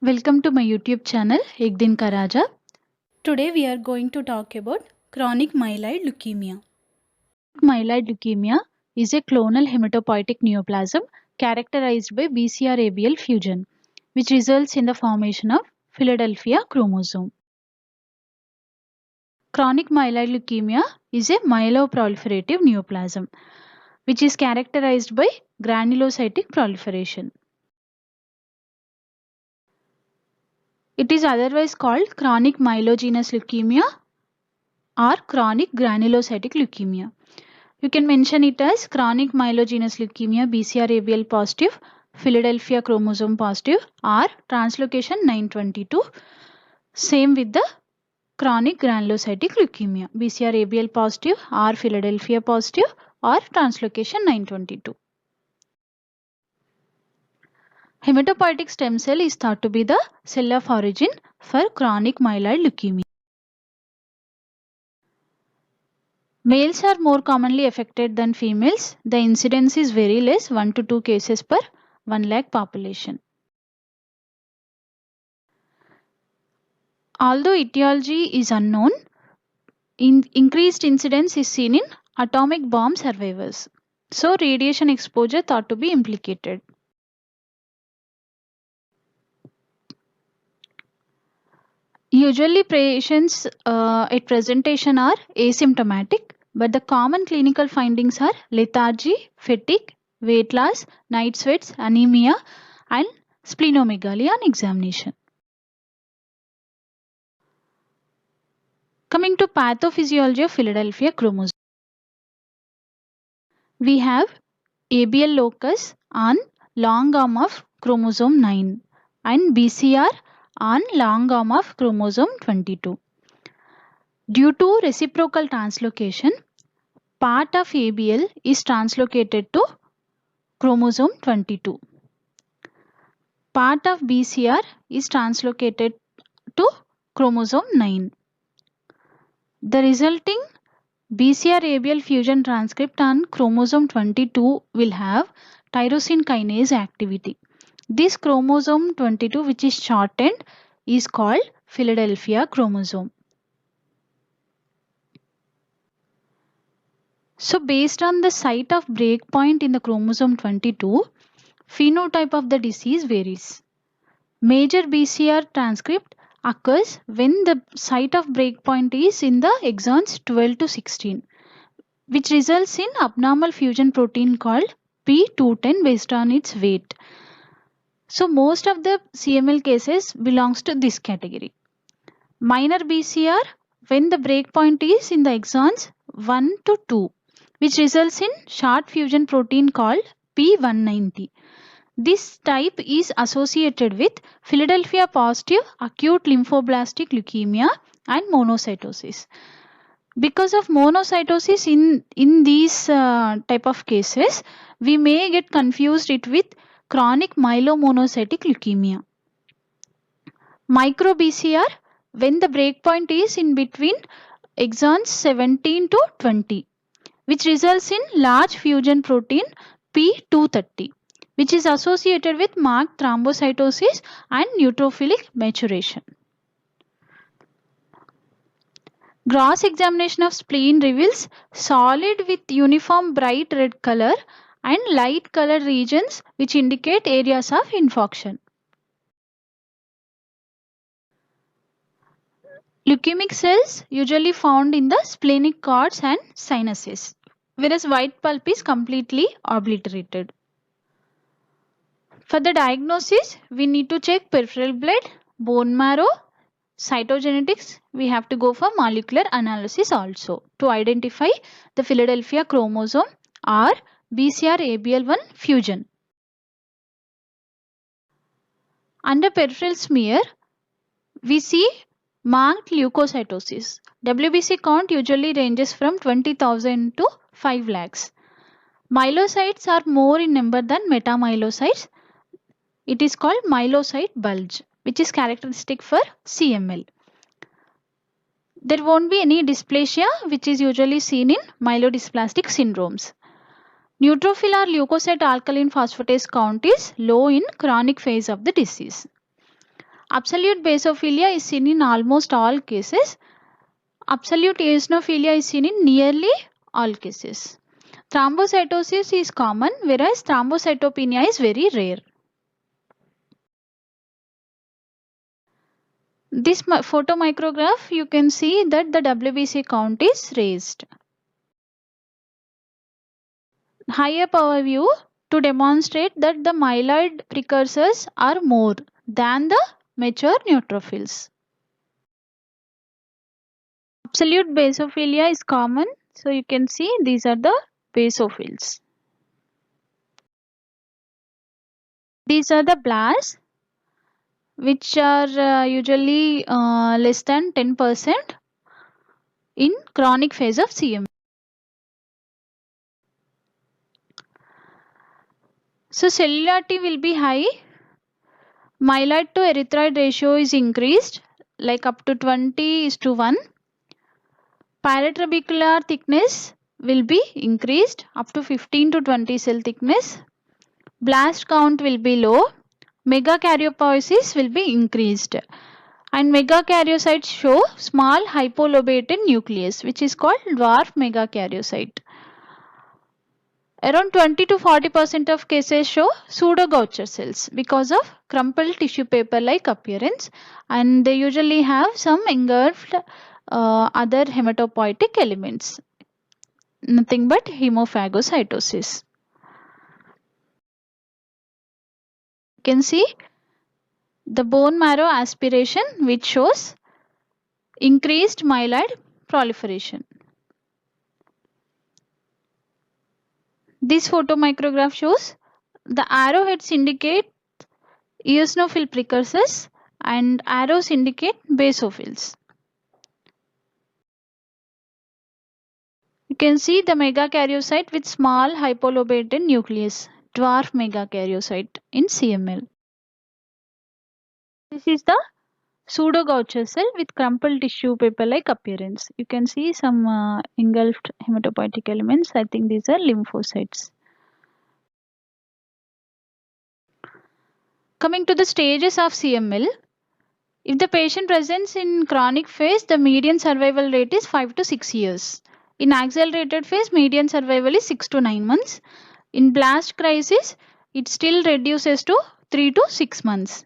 Welcome to my YouTube channel Ek Din Ka Raja. Today we are going to talk about chronic myeloid leukemia. Myeloid leukemia is a clonal hematopoietic neoplasm characterized by BCR-ABL fusion, which results in the formation of Philadelphia chromosome. Chronic myeloid leukemia is a myeloproliferative neoplasm, which is characterized by granulocytic proliferation. It is otherwise called chronic myelogenous leukemia or chronic granulocytic leukemia. You can mention it as chronic myelogenous leukemia, BCR-ABL positive, Philadelphia chromosome positive, or translocation 922. Same with the chronic granulocytic leukemia, BCR-ABL positive or Philadelphia positive or translocation 922. Hematopoietic stem cell is thought to be the cell of origin for chronic myeloid leukemia. Males are more commonly affected than females. The incidence is very less, 1 to 2 cases per 1 lakh population. Although etiology is unknown, increased incidence is seen in atomic bomb survivors. So radiation exposure thought to be implicated. Usually patients at presentation are asymptomatic, but the common clinical findings are lethargy, fatigue, weight loss, night sweats, anemia, and splenomegaly on examination. Coming to pathophysiology of Philadelphia chromosome. We have ABL locus on long arm of chromosome 9 and BCR on long arm of chromosome 22. Due to reciprocal translocation, part of ABL is translocated to chromosome 22. Part of BCR is translocated to chromosome 9. The resulting BCR-ABL fusion transcript on chromosome 22 will have tyrosine kinase activity. This chromosome 22, which is shortened, is called Philadelphia chromosome. So based on the site of breakpoint in the chromosome 22, phenotype of the disease varies. Major BCR transcript occurs when the site of breakpoint is in the exons 12 to 16, which results in abnormal fusion protein called P210 based on its weight. So most of the CML cases belongs to this category. Minor BCR when the breakpoint is in the exons 1 to 2, which results in short fusion protein called P190. This type is associated with Philadelphia positive acute lymphoblastic leukemia and monocytosis. Because of monocytosis in these type of cases, we may get confused it with chronic myelomonocytic leukemia. Micro BCR when the breakpoint is in between exons 17 to 20, which results in large fusion protein P230, which is associated with marked thrombocytosis and neutrophilic maturation. Gross examination of spleen reveals solid with uniform bright red color and light colored regions which indicate areas of infarction. Leukemic cells usually found in the splenic cords and sinuses, whereas white pulp is completely obliterated. For the diagnosis, we need to check peripheral blood, bone marrow, cytogenetics. We have to go for molecular analysis also to identify the Philadelphia chromosome or BCR-ABL1 fusion. Under peripheral smear, we see marked leukocytosis. WBC count usually ranges from 20,000 to 5 lakhs. Myelocytes are more in number than metamyelocytes. It is called myelocyte bulge, which is characteristic for CML. There won't be any dysplasia, which is usually seen in myelodysplastic syndromes. Neutrophil or leukocyte alkaline phosphatase count is low in chronic phase of the disease. Absolute basophilia is seen in almost all cases. Absolute eosinophilia is seen in nearly all cases. Thrombocytosis is common, whereas thrombocytopenia is very rare. This photomicrograph, you can see that the WBC count is raised. Higher power view to demonstrate that the myeloid precursors are more than the mature neutrophils. Absolute basophilia is common, so you can see these are the basophils. These are the blasts, which are usually less than 10% in chronic phase of CML. So cellularity will be high. Myeloid to erythroid ratio is increased, like up to 20:1. Paratrabecular thickness will be increased up to 15 to 20 cell thickness. Blast count will be low. Megakaryopoiesis will be increased. And megakaryocytes show small hypolobated nucleus, which is called dwarf megakaryocyte. Around 20 to 40% of cases show pseudogaucher cells because of crumpled tissue paper like appearance, and they usually have some engulfed other hematopoietic elements, nothing but hemophagocytosis. You can see the bone marrow aspiration, which shows increased myeloid proliferation. This photomicrograph shows the arrowheads indicate eosinophil precursors and arrows indicate basophils. You can see the megakaryocyte with small hypolobated nucleus, dwarf megakaryocyte in CML. This is the pseudogaucher cell with crumpled tissue paper like appearance. You can see some engulfed hematopoietic elements. I think these are lymphocytes. Coming to the stages of CML, if the patient presents in chronic phase, the median survival rate is 5 to 6 years. In accelerated phase, median survival is 6 to 9 months. In blast crisis, it still reduces to 3 to 6 months.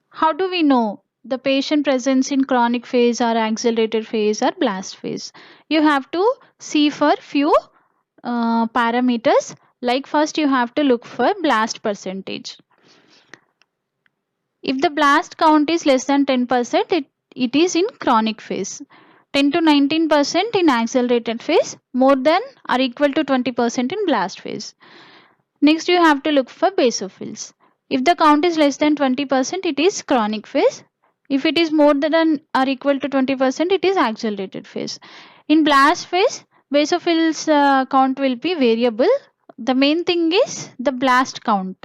How do we know the patient presents in chronic phase or accelerated phase or blast phase? You have to see for few parameters. Like first you have to look for blast percentage. If the blast count is less than 10%, it is in chronic phase. 10 to 19% in accelerated phase, more than or equal to 20% in blast phase. Next you have to look for basophils. If the count is less than 20%, it is chronic phase. If it is more than or equal to 20%, it is accelerated phase. In blast phase, basophils count will be variable. The main thing is the blast count.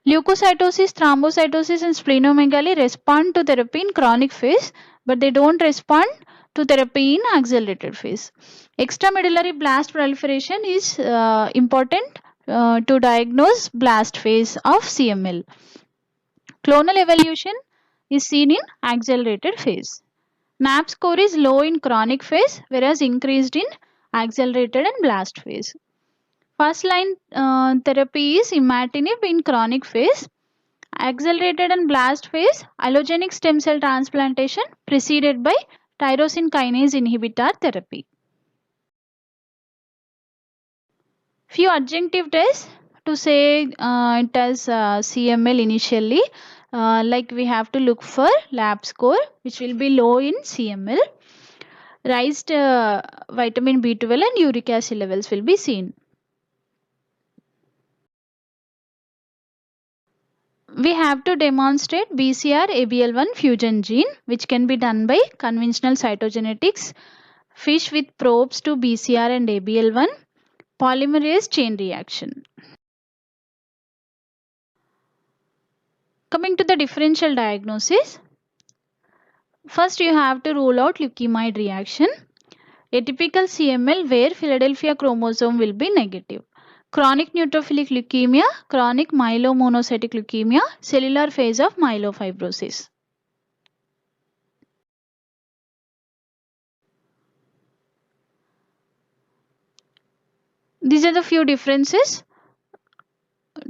Leukocytosis, thrombocytosis and splenomegaly respond to therapy in chronic phase, but they don't respond to therapy in accelerated phase. Extramedullary blast proliferation is important to diagnose blast phase of CML. Clonal evolution is seen in accelerated phase. KNAP score is low in chronic phase, whereas increased in accelerated and blast phase. First line therapy is imatinib in chronic phase. Accelerated and blast phase, allogenic stem cell transplantation preceded by tyrosine kinase inhibitor therapy. Few adjunctive tests to say it as CML initially, like we have to look for lab score, which will be low in CML. Raised vitamin B12 and uric acid levels will be seen. We have to demonstrate BCR-ABL1 fusion gene, which can be done by conventional cytogenetics, fish with probes to BCR and ABL1, polymerase chain reaction. Coming to the differential diagnosis, first you have to rule out leukemioid reaction. A typical CML where Philadelphia chromosome will be negative. chronic neutrophilic leukemia, chronic myelomonocytic leukemia, cellular phase of myelofibrosis. These are the few differences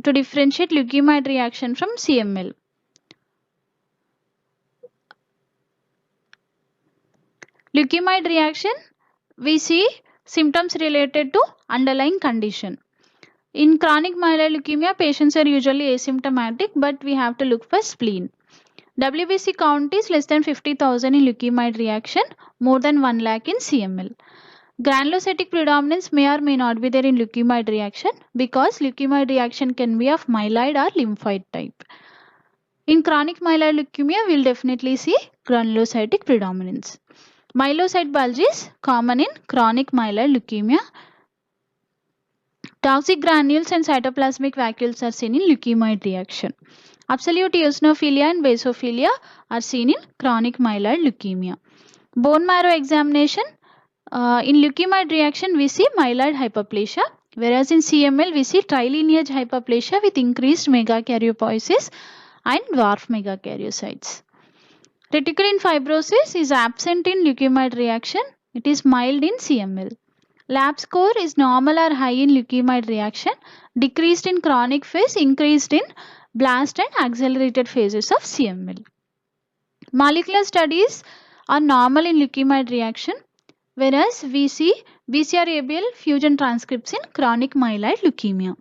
to differentiate leukemia reaction from CML. Leukemia reaction, we see symptoms related to underlying condition. In chronic myeloid leukemia, patients are usually asymptomatic, but we have to look for spleen. WBC count is less than 50,000 in leukemia reaction, more than 1 lakh in CML. Granulocytic predominance may or may not be there in leukemia reaction because leukemia reaction can be of myeloid or lymphoid type. In chronic myeloid leukemia, we will definitely see granulocytic predominance. Myelocyte bulge is common in chronic myeloid leukemia. Toxic granules and cytoplasmic vacuoles are seen in leukemia reaction. Absolute eosinophilia and basophilia are seen in chronic myeloid leukemia. Bone marrow examination, in leukemia reaction we see myeloid hyperplasia, whereas in CML we see trilineage hyperplasia with increased megakaryopoiesis and dwarf megakaryocytes. Reticular fibrosis is absent in leukemia reaction. It is mild in CML. Lab score is normal or high in leukemia reaction, decreased in chronic phase, increased in blast and accelerated phases of CML. Molecular studies are normal in leukemia reaction, whereas we see BCR-ABL fusion transcripts in chronic myeloid leukemia.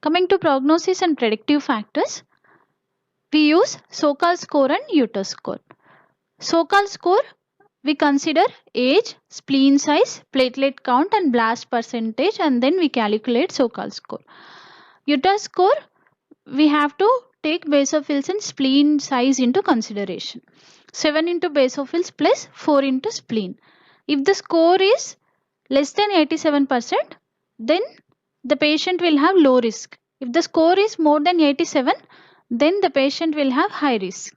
Coming to prognosis and predictive factors, we use SOCAL score and UTOS score. SOCAL score, we consider age, spleen size, platelet count and blast percentage, and then we calculate SOCAL score. UTOS score, we have to take basophils and spleen size into consideration. 7 into basophils plus 4 into spleen. If the score is less than 87%, then the patient will have low risk. If the score is more than 87, then the patient will have high risk.